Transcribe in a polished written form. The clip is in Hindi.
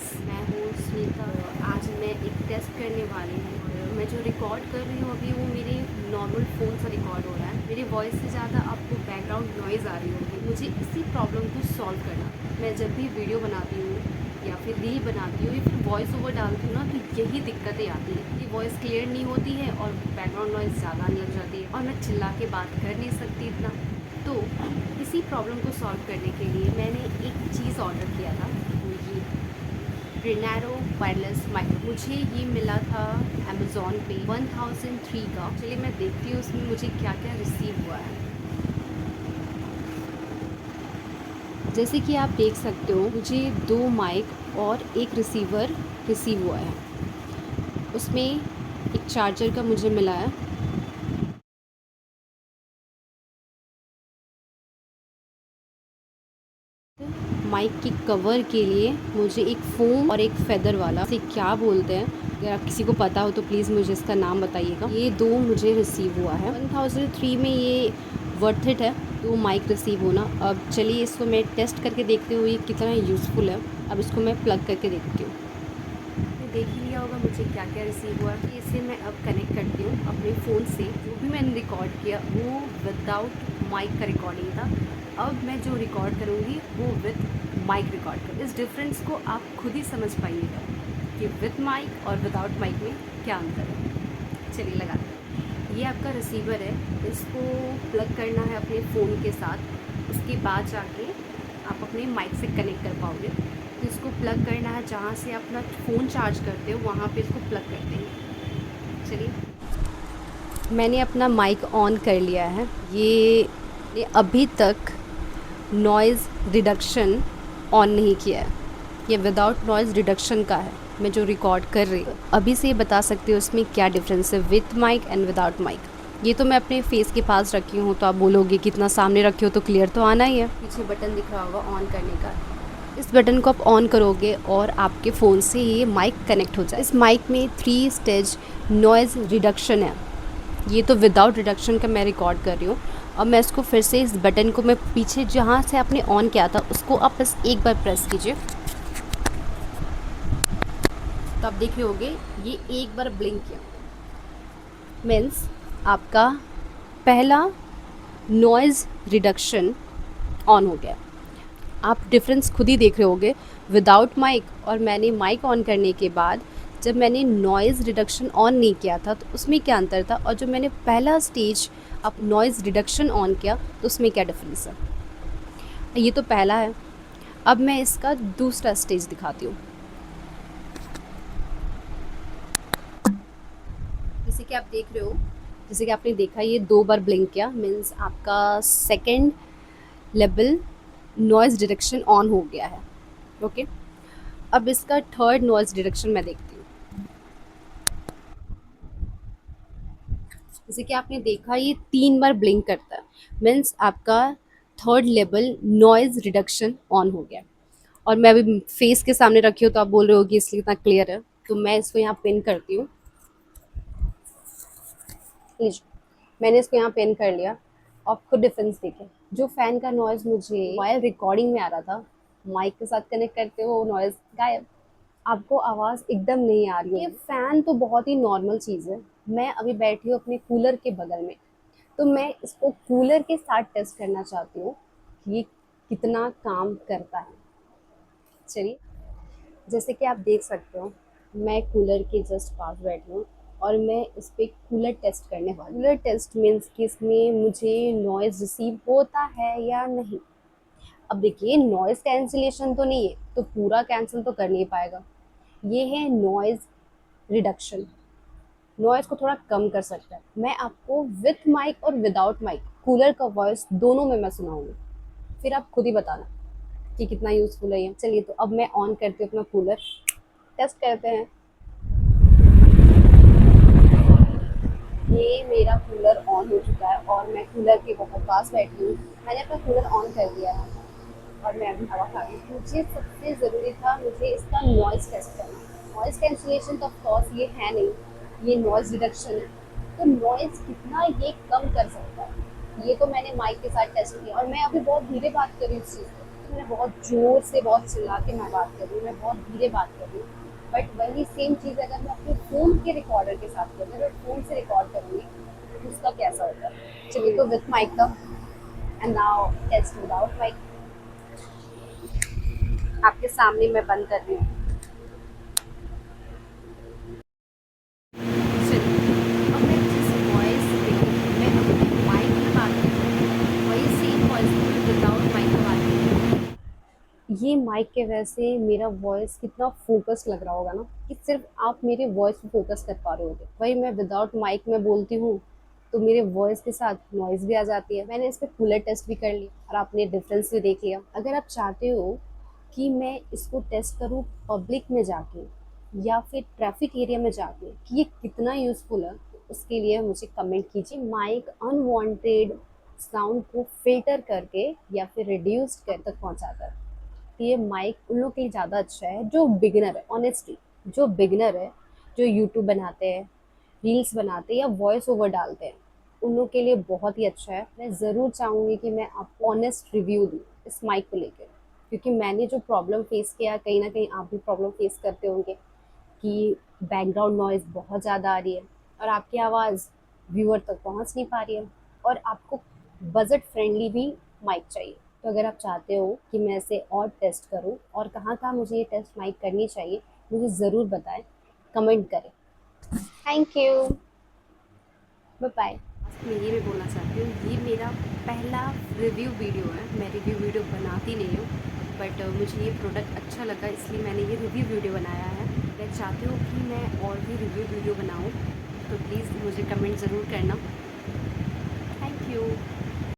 गाइस, मैं हूँ सुनीता। आज मैं एक टेस्ट करने वाली हूँ और मैं जो रिकॉर्ड कर रही हूँ अभी वो मेरे नॉर्मल फ़ोन से रिकॉर्ड हो रहा है। मेरी वॉइस से ज़्यादा आपको बैकग्राउंड नॉइज़ आ रही होगी। मुझे इसी प्रॉब्लम को सॉल्व करना। मैं जब भी वीडियो बनाती हूँ या फिर रील बनाती हूँ या फिर वॉइस ओवर डालती हूँ ना, तो यही दिक्कतें आती हैं कि वॉइस क्लियर नहीं होती है और बैकग्राउंड नॉइज़ ज़्यादा आने लग जाती है और मैं चिल्ला के बात कर नहीं सकती इतना। तो इसी प्रॉब्लम को सॉल्व करने के लिए मैंने एक चीज़ ऑर्डर किया था, वो ये रेनारो वायरलेस माइक। मुझे ये मिला था अमेज़ॉन पे 1003 का। चलिए मैं देखती हूँ उसमें मुझे क्या क्या रिसीव हुआ है। जैसे कि आप देख सकते हो, मुझे 2 माइक और एक रिसीवर रिसीव हुआ है। उसमें एक चार्जर का मुझे मिला है। माइक की कवर के लिए मुझे एक फ़ोम और एक फ़ेदर वाला, इसे क्या बोलते हैं, अगर आप किसी को पता हो तो प्लीज़ मुझे इसका नाम बताइएगा। ये 2 मुझे रिसीव हुआ है। 1003 में ये वर्थ इट है 2 माइक रिसीव होना। अब चलिए इसको मैं टेस्ट करके देखती हूँ ये कितना यूज़फुल है। अब इसको मैं प्लग करके देखती हूँ। आपने देख ही लिया होगा मुझे क्या क्या रिसीव हुआ है। इसे मैं अब कनेक्ट करती हूँ अपने फ़ोन से। जो भी मैंने रिकॉर्ड किया वो विदाउट माइक का रिकॉर्डिंग था। अब मैं जो रिकॉर्ड करूँगी वो विद माइक रिकॉर्ड करूँ। इस डिफरेंस को आप खुद ही समझ पाइएगा कि विद माइक और विदाउट माइक में क्या अंतर है। चलिए लगाते हैं। ये आपका रिसीवर है, इसको प्लग करना है अपने फ़ोन के साथ। उसके बाद जाके आप अपने माइक से कनेक्ट कर पाओगे। तो इसको प्लग करना है, जहाँ से अपना फ़ोन चार्ज करते हो वहाँ पे इसको प्लग करते हैं। चलिए मैंने अपना माइक ऑन कर लिया है। ये अभी तक नॉइज़ रिडक्शन ऑन नहीं किया है। ये विदाउट नॉइज़ रिडक्शन का है। मैं जो रिकॉर्ड कर रही हूँ अभी से बता सकती हूँ उसमें क्या डिफरेंस है with mic and without mic. ये तो मैं अपने फेस के पास रखी हूँ, तो आप बोलोगे कितना सामने रखी हो तो क्लियर तो आना ही है। पीछे बटन दिख रहा होगा ऑन करने का। इस बटन को आप ऑन करोगे और आपके फ़ोन से ये माइक कनेक्ट हो जाए। इस माइक में 3 स्टेज नॉइज़ रिडक्शन है। ये तो विदाउट रिडक्शन का मैं रिकॉर्ड कर रही हूँ। अब मैं इसको फिर से, इस बटन को मैं पीछे जहाँ से आपने ऑन किया था उसको आप बस एक बार प्रेस कीजिए, तो आप देख रहे होगे ये एक बार ब्लिंक किया, मीन्स आपका पहला नॉइज़ रिडक्शन ऑन हो गया। आप डिफरेंस खुद ही देख रहे होगे विदाउट माइक और मैंने माइक ऑन करने के बाद जब मैंने नॉइज़ रिडक्शन ऑन नहीं किया था तो उसमें क्या अंतर था, और जो मैंने पहला स्टेज अब नॉइज़ रिडक्शन ऑन किया तो उसमें क्या डिफरेंस है। ये तो पहला है। अब मैं इसका दूसरा स्टेज दिखाती हूँ। जैसे कि आप देख रहे हो, जैसे कि आपने देखा ये 2 बार ब्लिंक किया, मीन्स आपका second level noise detection on हो गया है। ओके, अब इसका थर्ड नॉइज़ डिटेक्शन मैं देखती हूँ। जैसे कि आपने देखा ये 3 बार ब्लिंक करता है, मीन्स आपका third level noise reduction on हो गया। और मैं अभी फेस के सामने रखी हूँ तो आप बोल रहे हो कि इसलिए इतना क्लियर है, तो मैं इसको यहाँ पिन करती हूँ। लीजिए, मैंने इसको यहाँ पिन कर लिया। आप खुद डिफरेंस देखें। जो फ़ैन का नॉइज़ मुझे वायर रिकॉर्डिंग में आ रहा था, माइक के साथ कनेक्ट करते हो नॉइज़ गायब। आपको आवाज़ एकदम नहीं आ रही है। ये फ़ैन तो बहुत ही नॉर्मल चीज़ है। मैं अभी बैठी हूँ अपने कूलर के बगल में, तो मैं इसको कूलर के साथ टेस्ट करना चाहती हूँ कि ये कितना काम करता है। चलिए, जैसे कि आप देख सकते हो मैं कूलर के जस्ट पास बैठी हूँ और मैं इस पे कूलर टेस्ट करने वाली हूँ। कूलर टेस्ट मीन्स कि इसमें मुझे नॉइज़ रिसीव होता है या नहीं। अब देखिए, नॉइज़ कैंसिलेशन तो नहीं है तो पूरा कैंसिल तो कर नहीं पाएगा। ये है नॉइज़ रिडक्शन, नॉइज़ को थोड़ा कम कर सकता है। मैं आपको विथ माइक और विदाउट माइक कूलर का वॉइस दोनों में मैं सुनाऊंगी, फिर आप खुद ही बताना कि कितना यूज़फुल है ये। चलिए, तो अब मैं ऑन करती हूँ अपना कूलर, टेस्ट करते हैं। ये मेरा कूलर ऑन हो चुका है और मैं कूलर के बहुत पास बैठी हूँ। मैंने अपना कूलर ऑन कर दिया है और मैं अभी हवा खा रही हूँ। मुझे सबसे ज़रूरी था मुझे इसका नॉइज़ टेस्ट करना। नॉइज़ कैंसिलेशन तो ऑफ कोर्स ये है नहीं, ये नॉइज़ रिडक्शन है। तो नॉइज़ कितना ये कम कर सकता है, ये तो मैंने माइक के साथ टेस्ट किया और मैं अभी बहुत धीरे बात कर रही हूँ इस चीज़ पे, मैं बहुत ज़ोर से बहुत चिल्ला के मैं बात कर रही हूँ, मैं बहुत धीरे बात कर रही हूँ, बट वही सेम चीज़ अगर मैं अपने फ़ोन के रिकॉर्डर के साथ करूँ, अगर फ़ोन से रिकॉर्ड करूँगी तो उसका कैसा होगा। चलिए तो विथ माइक का and now test without mic आपके सामने मैं बंद कर रही हूँ। चलिए अब मैं जिस वॉइस मैं अपने माइक में बात कर रही हूँ वही सेम वॉइस में विदाउट माइक में बात कर रही हूँ। ये माइक के वजह से मेरा वॉइस कितना फोकस लग रहा होगा ना, कि सिर्फ आप मेरे वॉइस पे फोकस कर पा रहे होगे। वही मैं विदाउट माइक में बोलती हूँ तो मेरे वॉइस के साथ नॉइज़ भी आ जाती है। मैंने इस पे कूलर टेस्ट भी कर लिया और आपने डिफरेंस भी देख लिया। अगर आप चाहते हो कि मैं इसको टेस्ट करूँ पब्लिक में जाके या फिर ट्रैफिक एरिया में जाके कि ये कितना यूज़फुल है, तो उसके लिए मुझे कमेंट कीजिए। माइक अनवांटेड साउंड को फ़िल्टर करके या फिर रिड्यूस कर तक पहुँचाता है। ये माइक उन लोग के लिए ज़्यादा अच्छा है जो बिगिनर है, ऑनेस्टली जो बिगिनर है, जो यूट्यूब बनाते हैं, रील्स बनाते हैं या वॉइस ओवर डालते हैं, उन लोग के लिए बहुत ही अच्छा है। मैं ज़रूर चाहूँगी कि मैं आपको ऑनेस्ट रिव्यू दूँ इस माइक को लेकर, क्योंकि मैंने जो प्रॉब्लम फेस किया, कहीं ना कहीं आप भी प्रॉब्लम फेस करते होंगे कि बैकग्राउंड नॉइज़ बहुत ज़्यादा आ रही है और आपकी आवाज़ व्यूअर तक पहुंच नहीं पा रही है, और आपको बजट फ्रेंडली भी माइक चाहिए। तो अगर आप चाहते हो कि मैं इसे और टेस्ट करूं और कहाँ-कहाँ मुझे ये टेस्ट माइक करनी चाहिए, मुझे ज़रूर बताएं, कमेंट करें। Thank you, bye bye. मैं ये भी बोलना चाहती हूँ, ये मेरा पहला रिव्यू वीडियो है। मैं रिव्यू वीडियो बनाती नहीं हूँ, बट मुझे ये प्रोडक्ट अच्छा लगा इसलिए मैंने ये रिव्यू वीडियो बनाया है। मैं चाहती हूँ कि मैं और भी रिव्यू वीडियो बनाऊँ, तो प्लीज़ मुझे कमेंट ज़रूर करना। Thank you.